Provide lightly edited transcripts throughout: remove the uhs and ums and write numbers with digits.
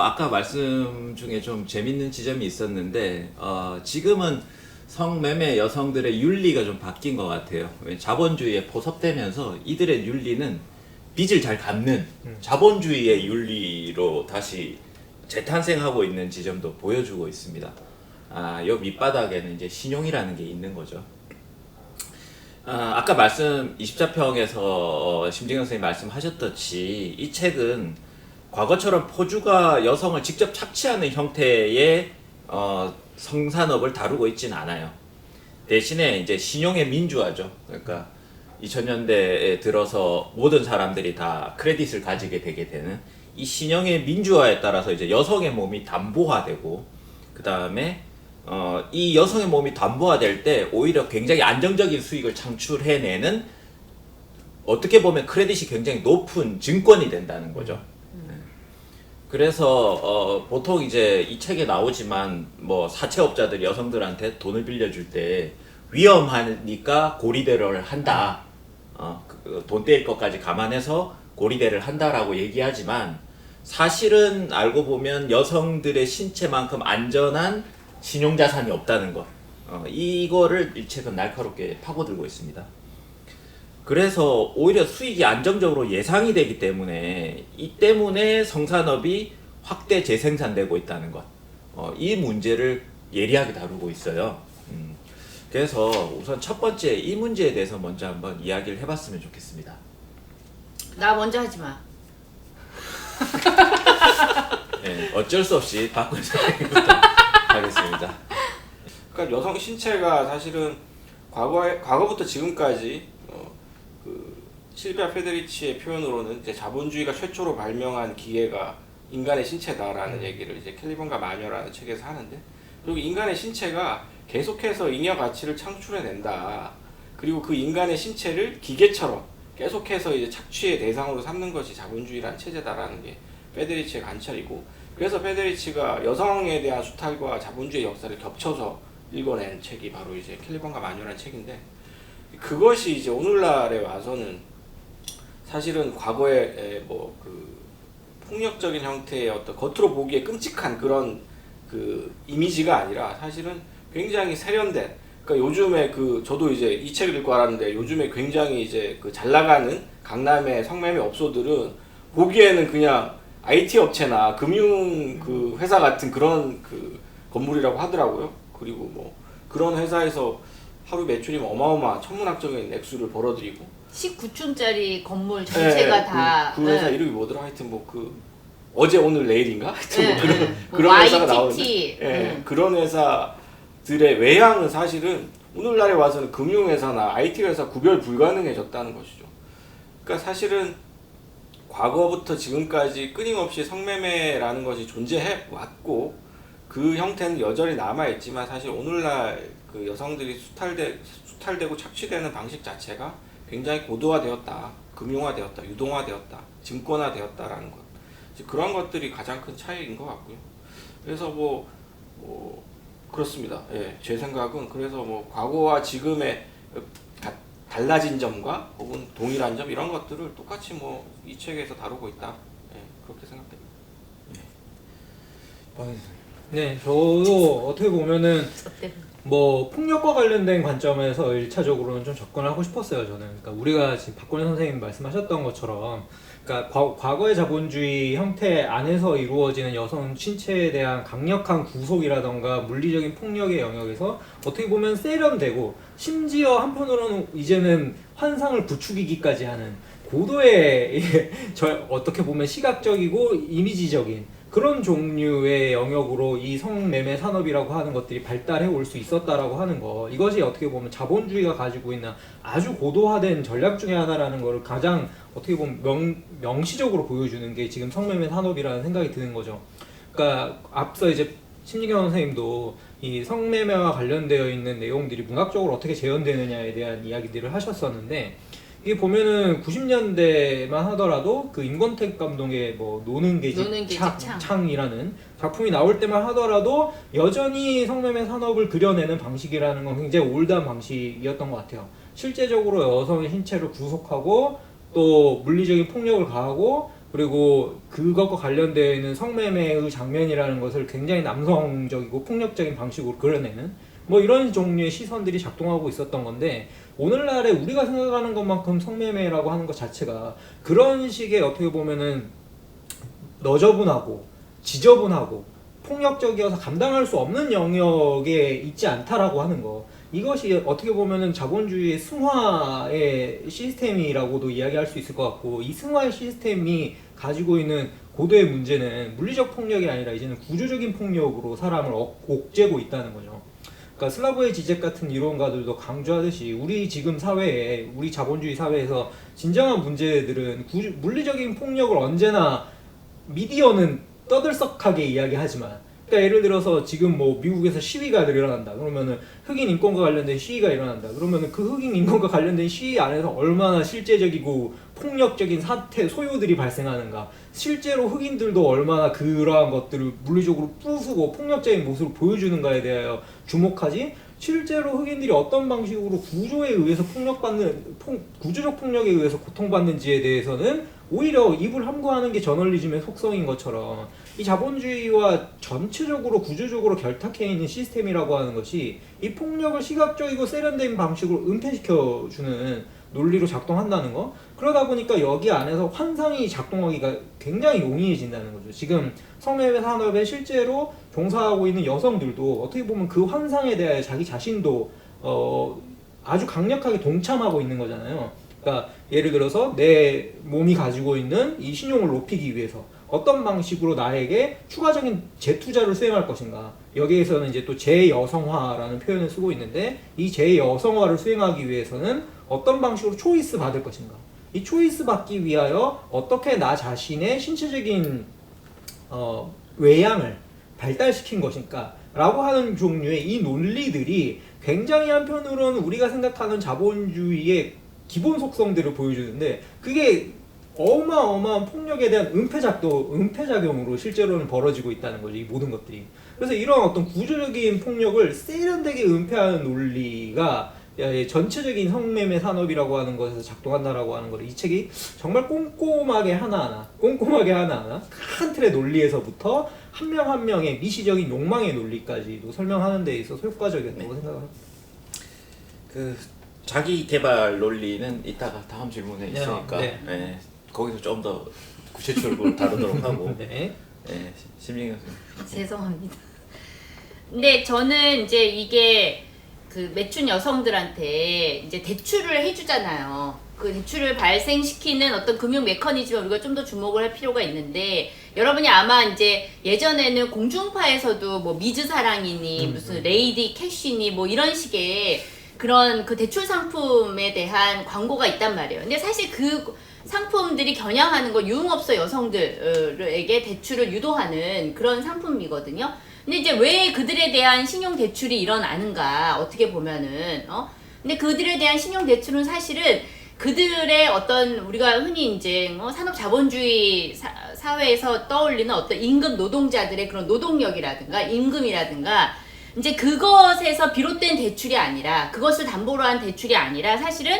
아까 말씀 중에 좀 재밌는 지점이 있었는데 지금은 성매매 여성들의 윤리가 좀 바뀐 것 같아요. 자본주의에 포섭되면서 이들의 윤리는 빚을 잘 갚는 자본주의의 윤리로 다시 재탄생하고 있는 지점도 보여주고 있습니다. 요 밑바닥에는 이제 신용이라는 게 있는 거죠. 아까 말씀 24평에서 심진경 선생님 말씀하셨듯이 이 책은 과거처럼 포주가 여성을 직접 착취하는 형태의 성산업을 다루고 있지는 않아요. 대신에 이제 신용의 민주화죠. 그러니까 2000년대에 들어서 모든 사람들이 다 크레딧을 가지게 되게 되는 이 신용의 민주화에 따라서 이제 여성의 몸이 담보화되고 그 다음에 이 여성의 몸이 담보화될 때 오히려 굉장히 안정적인 수익을 창출해내는 어떻게 보면 크레딧이 굉장히 높은 증권이 된다는 거죠. 그래서 보통 이제 이 책에 나오지만 뭐 사채업자들이 여성들한테 돈을 빌려줄 때 위험하니까 고리대를 한다. 돈 떼일 것까지 감안해서 고리대를 한다라고 얘기하지만 사실은 알고 보면 여성들의 신체만큼 안전한 신용자산이 없다는 것. 이거를 이 책은 날카롭게 파고들고 있습니다. 그래서 오히려 수익이 안정적으로 예상이 되기 때문에 이 때문에 성산업이 확대 재생산되고 있다는 것. 이 문제를 예리하게 다루고 있어요. 그래서 우선 첫 번째 이 문제에 대해서 먼저 한번 이야기를 해봤으면 좋겠습니다. 나 먼저 하지 마. 네, 어쩔 수 없이 박근 선생님부터 하겠습니다. 그러니까 여성 신체가 사실은 과거부터 지금까지 실비아 페데리치의 표현으로는 이제 자본주의가 최초로 발명한 기계가 인간의 신체다라는 얘기를 이제 캘리번과 마녀라는 책에서 하는데, 그리고 인간의 신체가 계속해서 잉여 가치를 창출해낸다. 그리고 그 인간의 신체를 기계처럼 계속해서 이제 착취의 대상으로 삼는 것이 자본주의라는 체제다라는 게 페데리치의 관찰이고, 그래서 페데리치가 여성에 대한 수탈과 자본주의 역사를 겹쳐서 읽어낸 책이 바로 이제 캘리번과 마녀라는 책인데, 그것이 이제 오늘날에 와서는 사실은 과거에 뭐 그 폭력적인 형태의 어떤 겉으로 보기에 끔찍한 그런 그 이미지가 아니라 사실은 굉장히 세련된, 그러니까 요즘에 저도 이제 이 책을 읽고 알았는데 요즘에 굉장히 이제 잘 나가는 강남의 성매매 업소들은 보기에는 그냥 IT 업체나 금융 회사 같은 그런 건물이라고 하더라고요. 그리고 뭐 그런 회사에서 하루 매출이 어마어마한 천문학적인 액수를 벌어들이고 19층짜리 건물 전체가 다 그 회사 이름이 뭐더라? 하여튼 뭐 어제 오늘 내일인가? 하여튼 뭐 그런 YTT, 회사가 나오는데 그런 회사들의 외향은 사실은 오늘날에 와서는 금융회사나 IT 회사 구별 불가능해졌다는 것이죠. 그러니까 사실은 과거부터 지금까지 끊임없이 성매매라는 것이 존재해 왔고 그 형태는 여전히 남아있지만 사실 오늘날 그 여성들이 수탈되고 착취되는 방식 자체가 굉장히 고도화되었다, 금융화되었다, 유동화되었다, 증권화되었다라는 것. 그런 것들이 가장 큰 차이인 것 같고요. 그래서 뭐 그렇습니다. 예, 제 생각은 그래서 뭐 과거와 지금의 달라진 점과 혹은 동일한 점 이런 것들을 똑같이 뭐 이 책에서 다루고 있다. 예, 그렇게 생각됩니다. 네, 저도 어떻게 보면은 뭐 폭력과 관련된 관점에서 1차적으로는 좀 접근을 하고 싶었어요. 저는 그러니까 우리가 지금 박건희 선생님 말씀하셨던 것처럼 그러니까 과거의 자본주의 형태 안에서 이루어지는 여성 신체에 대한 강력한 구속이라던가 물리적인 폭력의 영역에서 어떻게 보면 세련되고 심지어 한편으로는 이제는 환상을 부추기기까지 하는 고도의 어떻게 보면 시각적이고 이미지적인 그런 종류의 영역으로 이 성매매 산업이라고 하는 것들이 발달해 올 수 있었다라고 하는 거, 이것이 어떻게 보면 자본주의가 가지고 있는 아주 고도화된 전략 중에 하나라는 거를 가장 어떻게 보면 명시적으로 보여주는 게 지금 성매매 산업이라는 생각이 드는 거죠. 그러니까 앞서 이제 심리경 선생님도 이 성매매와 관련되어 있는 내용들이 문학적으로 어떻게 재현되느냐에 대한 이야기들을 하셨었는데, 이게 보면은 90년대만 하더라도 그 임권택 감독의 뭐 노는 계집 창이라는 작품이 나올 때만 하더라도 여전히 성매매 산업을 그려내는 방식이라는 건 굉장히 올드한 방식이었던 것 같아요. 실제적으로 여성의 신체를 구속하고 또 물리적인 폭력을 가하고 그리고 그것과 관련되어 있는 성매매의 장면이라는 것을 굉장히 남성적이고 폭력적인 방식으로 그려내는 뭐 이런 종류의 시선들이 작동하고 있었던 건데, 오늘날에 우리가 생각하는 것만큼 성매매라고 하는 것 자체가 그런 식의 어떻게 보면은 너저분하고 지저분하고 폭력적이어서 감당할 수 없는 영역에 있지 않다라고 하는 거, 이것이 어떻게 보면은 자본주의의 승화의 시스템이라고도 이야기할 수 있을 것 같고, 이 승화의 시스템이 가지고 있는 고도의 문제는 물리적 폭력이 아니라 이제는 구조적인 폭력으로 사람을 옥죄고 있다는 거죠. 그러니까 슬라브의 지적 같은 이론가들도 강조하듯이 우리 지금 사회에, 우리 자본주의 사회에서 진정한 문제들은 물리적인 폭력을 언제나 미디어는 떠들썩하게 이야기하지만, 그러니까 예를 들어서 지금 뭐 미국에서 시위가 일어난다 그러면은 흑인 인권과 관련된 시위가 일어난다 그러면은 그 흑인 인권과 관련된 시위 안에서 얼마나 실제적이고 폭력적인 사태 소요들이 발생하는가, 실제로 흑인들도 얼마나 그러한 것들을 물리적으로 부수고 폭력적인 모습을 보여주는가에 대하여 주목하지, 실제로 흑인들이 어떤 방식으로 구조에 의해서 구조적 폭력에 의해서 고통받는지에 대해서는 오히려 입을 함구하는 게 저널리즘의 속성인 것처럼, 이 자본주의와 전체적으로 구조적으로 결탁해 있는 시스템이라고 하는 것이 이 폭력을 시각적이고 세련된 방식으로 은폐시켜주는 논리로 작동한다는 거, 그러다 보니까 여기 안에서 환상이 작동하기가 굉장히 용이해진다는 거죠. 지금 성매매 산업에 실제로 종사하고 있는 여성들도 어떻게 보면 그 환상에 대해 자기 자신도 아주 강력하게 동참하고 있는 거잖아요. 그러니까 예를 들어서 내 몸이 가지고 있는 이 신용을 높이기 위해서 어떤 방식으로 나에게 추가적인 재투자를 수행할 것인가, 여기에서는 이제 또 재여성화라는 표현을 쓰고 있는데, 이 재여성화를 수행하기 위해서는 어떤 방식으로 초이스 받을 것인가, 이 초이스 받기 위하여 어떻게 나 자신의 신체적인 외양을 발달시킨 것인가 라고 하는 종류의 이 논리들이 굉장히 한편으로는 우리가 생각하는 자본주의의 기본 속성들을 보여주는데, 그게 어마어마한 폭력에 대한 은폐작용으로 실제로는 벌어지고 있다는 거죠, 이 모든 것들이. 그래서 이런 어떤 구조적인 폭력을 세련되게 은폐하는 논리가 전체적인 성매매 산업이라고 하는 것에서 작동한다라고 하는 걸, 이 책이 정말 꼼꼼하게 하나하나 큰 틀의 논리에서부터 한 명 한 명의 미시적인 욕망의 논리까지도 설명하는 데 있어서 효과적이었다고 생각합니다. 그 자기 개발 논리는 이따가 다음 질문에 있으니까 네. 네, 거기서 좀 더 구체적으로 다루도록 하고. 네. 네, 심리 교수님. 죄송합니다. 근데 저는 이제 이게 그 매춘 여성들한테 이제 대출을 해주잖아요. 그 대출을 발생시키는 어떤 금융 메커니즘에 우리가 좀 더 주목을 할 필요가 있는데, 여러분이 아마 이제 예전에는 공중파에서도 뭐 미즈 사랑이니 무슨 레이디 캐시니 뭐 이런 식의 그런 그 대출 상품에 대한 광고가 있단 말이에요. 근데 사실 그 상품들이 겨냥하는 거 유흥업소 여성들에게 대출을 유도하는 그런 상품이거든요. 근데 이제 왜 그들에 대한 신용 대출이 일어나는가, 어떻게 보면은 근데 그들에 대한 신용 대출은 사실은 그들의 어떤 우리가 흔히 이제 산업 자본주의 사회에서 떠올리는 어떤 임금 노동자들의 그런 노동력이라든가 임금이라든가 이제 그것에서 비롯된 대출이 아니라, 그것을 담보로 한 대출이 아니라 사실은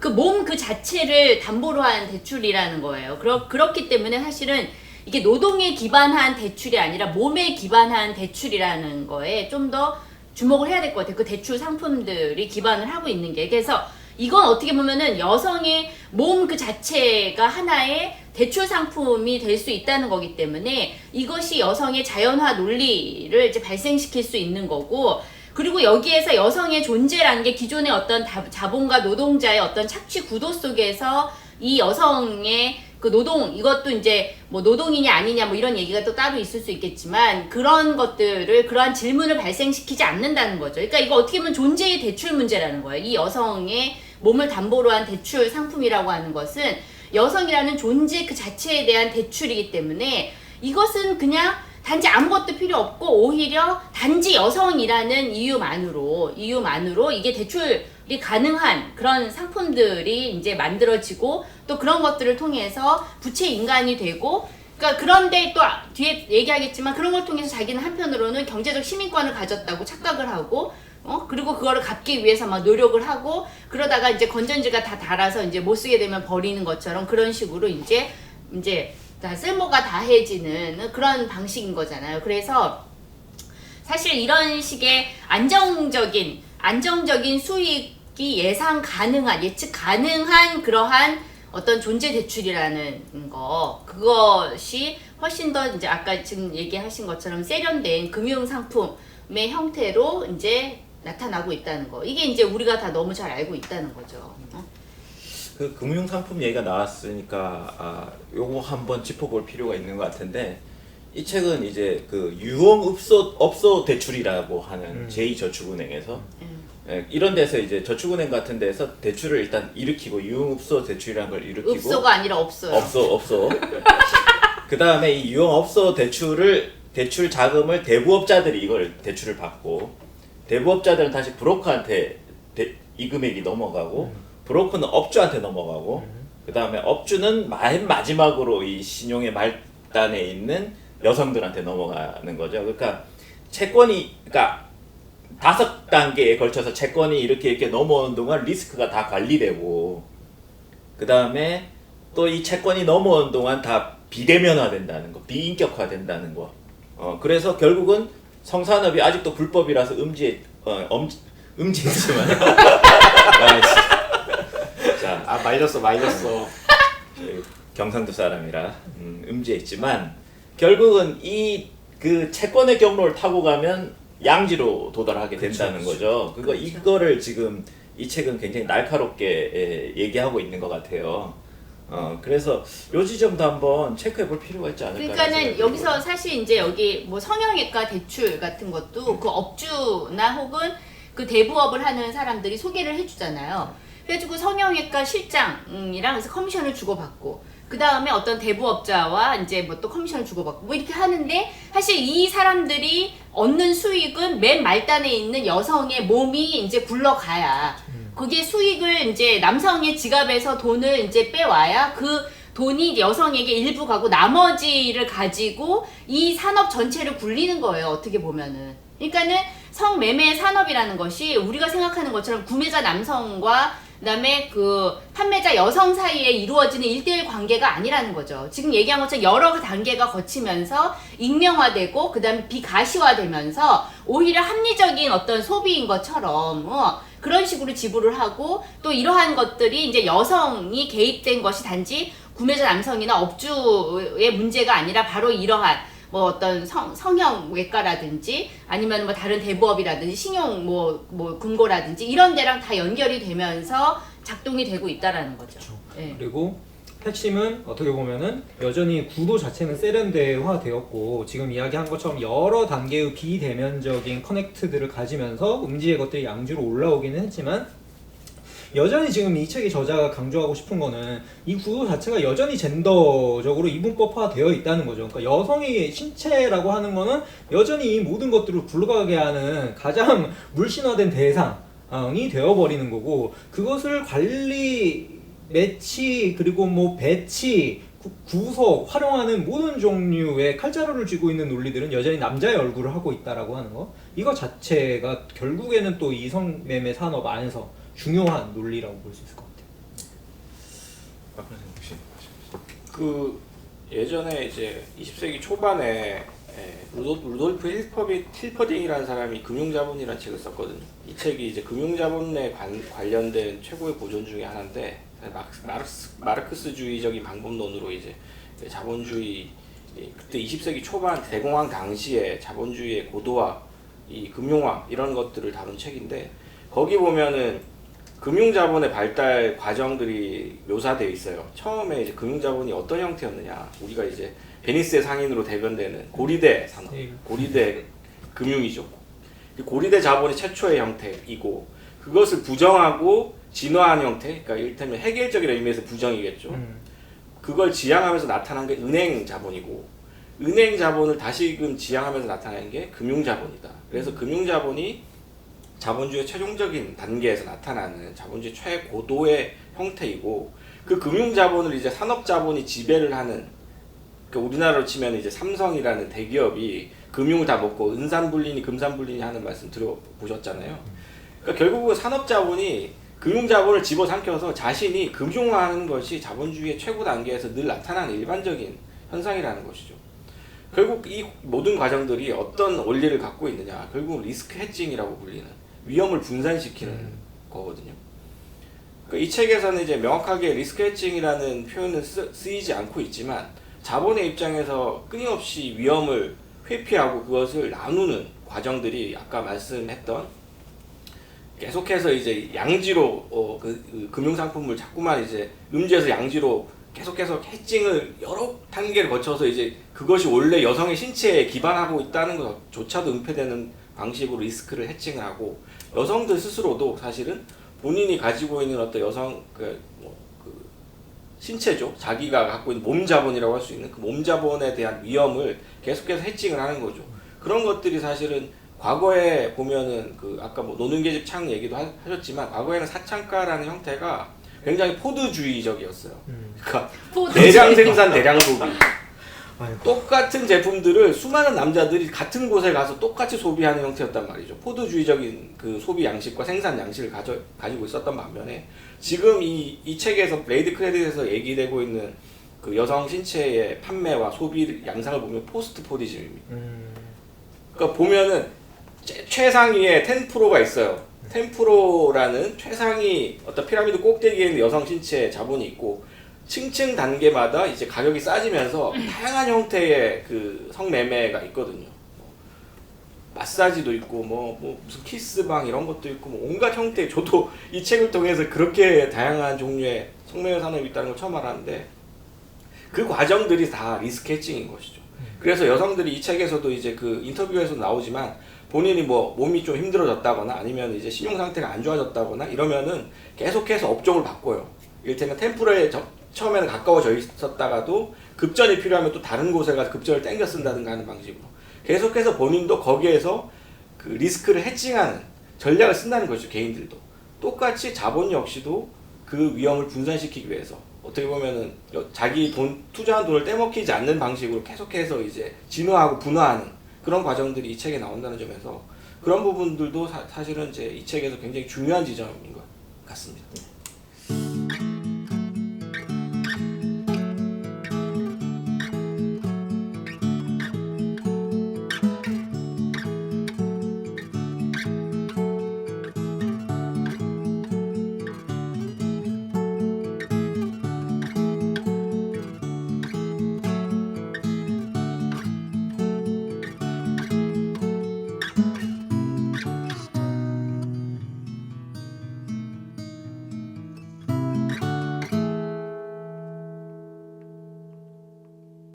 그 몸 그 자체를 담보로 한 대출이라는 거예요. 그렇기 때문에 사실은 이게 노동에 기반한 대출이 아니라 몸에 기반한 대출이라는 거에 좀 더 주목을 해야 될 것 같아요. 그 대출 상품들이 기반을 하고 있는 게. 그래서 이건 어떻게 보면은 여성의 몸 그 자체가 하나의 대출 상품이 될 수 있다는 거기 때문에 이것이 여성의 자연화 논리를 이제 발생시킬 수 있는 거고, 그리고 여기에서 여성의 존재라는 게 기존의 어떤 자본가 노동자의 어떤 착취 구도 속에서 이 여성의 그 노동, 이것도 이제 뭐 노동이냐 아니냐 뭐 이런 얘기가 또 따로 있을 수 있겠지만, 그런 것들을, 그러한 질문을 발생시키지 않는다는 거죠. 그러니까 이거 어떻게 보면 존재의 대출 문제라는 거예요. 이 여성의 몸을 담보로 한 대출 상품이라고 하는 것은 여성이라는 존재 그 자체에 대한 대출이기 때문에, 이것은 그냥 단지 아무것도 필요 없고 오히려 단지 여성이라는 이유만으로 이게 대출이 가능한 그런 상품들이 이제 만들어지고, 또 그런 것들을 통해서 부채 인간이 되고, 그러니까 그런데 또 뒤에 얘기하겠지만 그런 걸 통해서 자기는 한편으로는 경제적 시민권을 가졌다고 착각을 하고, 그리고 그거를 갚기 위해서 막 노력을 하고, 그러다가 이제 건전지가 다 닳아서 이제 못 쓰게 되면 버리는 것처럼 그런 식으로 이제 다 쓸모가 다해지는 그런 방식인 거잖아요. 그래서 사실 이런 식의 안정적인 수익이 예측 가능한 그러한 어떤 존재 대출이라는 그것이 훨씬 더 이제 아까 지금 얘기하신 것처럼 세련된 금융 상품의 형태로 이제 나타나고 있다는 거. 이게 이제 우리가 다 너무 잘 알고 있다는 거죠. 그 금융 상품 얘기가 나왔으니까 요거 한번 짚어볼 필요가 있는 것 같은데, 이 책은 이제 그 유흥업소 대출이라고 하는 제2저축은행에서 이런 데서 이제 저축은행 같은 데서 대출을 일단 일으키고, 유흥업소 대출이라는 걸 일으키고, 읍소가 아니라 없어요. 업소. 그 다음에 이 유흥업소 대출 자금을 대부업자들이 이걸 대출을 받고, 대부업자들은 다시 브로커한테 이 금액이 넘어가고, 브로커는 업주한테 넘어가고, 그 다음에 업주는 맨 마지막으로 이 신용의 말단에 있는 여성들한테 넘어가는 거죠. 그러니까 그러니까 5단계에 걸쳐서 채권이 이렇게 넘어오는 동안 리스크가 다 관리되고, 그 다음에 또 이 채권이 넘어오는 동안 다 비대면화된다는 거, 비인격화된다는 거. 그래서 결국은 성산업이 아직도 불법이라서 음지했지만 자, 말렸어. 경상도 사람이라 음지했지만, 결국은 이 그 채권의 경로를 타고 가면 양지로 도달하게 된다는 거죠. 이거를 지금 이 책은 굉장히 날카롭게 얘기하고 있는 것 같아요. 그래서 요 지점도 한번 체크해 볼 필요가 있지 않을까. 그러니까는 여기서 사실 이제 여기 뭐 성형외과 대출 같은 것도 그 업주나 혹은 그 대부업을 하는 사람들이 소개를 해주잖아요. 그래가지고 성형외과 실장이랑 그래서 커미션을 주고받고, 그 다음에 어떤 대부업자와 이제 뭐 또 커미션을 주고받고 뭐 이렇게 하는데, 사실 이 사람들이 얻는 수익은 맨 말단에 있는 여성의 몸이 이제 굴러가야, 거기에 수익을 이제 남성의 지갑에서 돈을 이제 빼와야 그 돈이 여성에게 일부 가고 나머지를 가지고 이 산업 전체를 굴리는 거예요. 어떻게 보면은. 그러니까는 성매매 산업이라는 것이 우리가 생각하는 것처럼 구매자 남성과 그다음에 그 판매자 여성 사이에 이루어지는 1대1 관계가 아니라는 거죠. 지금 얘기한 것처럼 여러 단계가 거치면서 익명화되고 그다음에 비가시화되면서 오히려 합리적인 어떤 소비인 것처럼 그런 식으로 지불을 하고, 또 이러한 것들이 이제 여성이 개입된 것이 단지 구매자 남성이나 업주의 문제가 아니라 바로 이러한 뭐 어떤 성형외과라든지 아니면 뭐 다른 대부업이라든지 신용 뭐 금고라든지 이런 데랑 다 연결이 되면서 작동이 되고 있다라는 거죠. 그렇죠. 네. 그리고 핵심은 어떻게 보면은 여전히 구도 자체는 세련되화되었고, 지금 이야기한 것처럼 여러 단계의 비대면적인 커넥트들을 가지면서 음지의 것들이 양주로 올라오기는 했지만, 여전히 지금 이 책의 저자가 강조하고 싶은 거는 이 구도 자체가 여전히 젠더적으로 이분법화되어 있다는 거죠. 그러니까 여성의 신체라고 하는 거는 여전히 이 모든 것들을 굴러가게 하는 가장 물신화된 대상이 되어버리는 거고, 그것을 관리, 매치, 그리고 뭐 배치, 구속, 활용하는 모든 종류의 칼자루를 쥐고 있는 논리들은 여전히 남자의 얼굴을 하고 있다라고 하는 거, 이거 자체가 결국에는 또 이 성매매 산업 안에서 중요한 논리라고 볼 수 있을 것 같아요. 그 예전에 이제 20세기 초반에 루돌프 힐퍼딩이라는 사람이 금융자본이라는 책을 썼거든요. 이 책이 이제 금융자본에 관련된 최고의 고전 중에 하나인데, 마르크스주의적인 방법론으로 이제 자본주의, 그때 20세기 초반 대공황 당시에 자본주의의 고도화, 이 금융화 이런 것들을 다룬 책인데, 거기 보면은 금융자본의 발달 과정들이 묘사되어 있어요. 처음에 이제 금융자본이 어떤 형태였느냐, 우리가 이제 베니스의 상인으로 대변되는 고리대 산업, 고리대 금융이죠. 고리대 자본이 최초의 형태이고, 그것을 부정하고 진화한 형태, 그러니까 이를테면 획일적이라는 의미에서 부정이겠죠. 그걸 지향하면서 나타난 게 은행 자본이고, 은행 자본을 다시금 지향하면서 나타난 게 금융 자본이다. 그래서 금융 자본이 자본주의 최종적인 단계에서 나타나는 자본주의 최고도의 형태이고, 그 금융 자본을 이제 산업 자본이 지배를 하는, 그러니까 우리나라로 치면 이제 삼성이라는 대기업이 금융을 다 먹고 은산분리니 금산분리니 하는 말씀 들어보셨잖아요. 그러니까 결국은 산업 자본이 금융 자본을 집어삼켜서 자신이 금융화하는 것이 자본주의의 최고 단계에서 늘 나타나는 일반적인 현상이라는 것이죠. 결국 이 모든 과정들이 어떤 원리를 갖고 있느냐, 결국 리스크 해칭이라고 불리는 위험을 분산시키는 거거든요. 이 책에서는 이제 명확하게 리스크 해칭이라는 표현은 쓰이지 않고 있지만 자본의 입장에서 끊임없이 위험을 회피하고 그것을 나누는 과정들이 아까 말씀했던 계속해서 이제 양지로 그 금융상품을 자꾸만 이제 음지에서 양지로 계속해서 해칭을 여러 단계를 거쳐서 이제 그것이 원래 여성의 신체에 기반하고 있다는 것조차도 은폐되는 방식으로 리스크를 해칭을 하고 여성들 스스로도 사실은 본인이 가지고 있는 어떤 여성 그 신체죠. 자기가 갖고 있는 몸 자본이라고 할 수 있는 그 몸 자본에 대한 위험을 계속해서 해칭을 하는 거죠. 그런 것들이 사실은 과거에 보면은 그 아까 뭐 노는 계집 창 얘기도 하셨지만 과거에는 사창가라는 형태가 굉장히 포드주의적이었어요. 그러니까 대량 생산 대량 소비. 똑같은 제품들을 수많은 남자들이 같은 곳에 가서 똑같이 소비하는 형태였단 말이죠. 포드주의적인 그 소비 양식과 생산 양식을 가지고 있었던 반면에 지금 이 책에서 블레이드 크레딧에서 얘기되고 있는 그 여성 신체의 판매와 소비 양상을 보면 포스트 포디즘입니다. 그러니까 보면은 최상위에 10%가 있어요. 10%라는 최상위 어떤 피라미드 꼭대기에 있는 여성 신체 자본이 있고 층층 단계마다 이제 가격이 싸지면서 다양한 형태의 그 성매매가 있거든요. 마사지도 있고 뭐 무슨 키스방 이런 것도 있고 뭐 온갖 형태. 저도 이 책을 통해서 그렇게 다양한 종류의 성매매 산업이 있다는 걸 처음 알았는데 그 과정들이 다 리스크 해칭인 것이죠. 그래서 여성들이 이 책에서도 이제 그 인터뷰에서 나오지만 본인이 뭐 몸이 좀 힘들어졌다거나 아니면 이제 신용 상태가 안 좋아졌다거나 이러면은 계속해서 업종을 바꿔요. 이를테면 템플에 처음에는 가까워져 있었다가도 급전이 필요하면 또 다른 곳에 가서 급전을 땡겨 쓴다든가 하는 방식으로 계속해서 본인도 거기에서 그 리스크를 해칭하는 전략을 쓴다는 것이죠. 개인들도 똑같이 자본 역시도 그 위험을 분산시키기 위해서 어떻게 보면은 자기 투자한 돈을 떼먹히지 않는 방식으로 계속해서 이제 진화하고 분화하는 그런 과정들이 이 책에 나온다는 점에서 그런 부분들도 사실은 이제 이 책에서 굉장히 중요한 지점인 것 같습니다.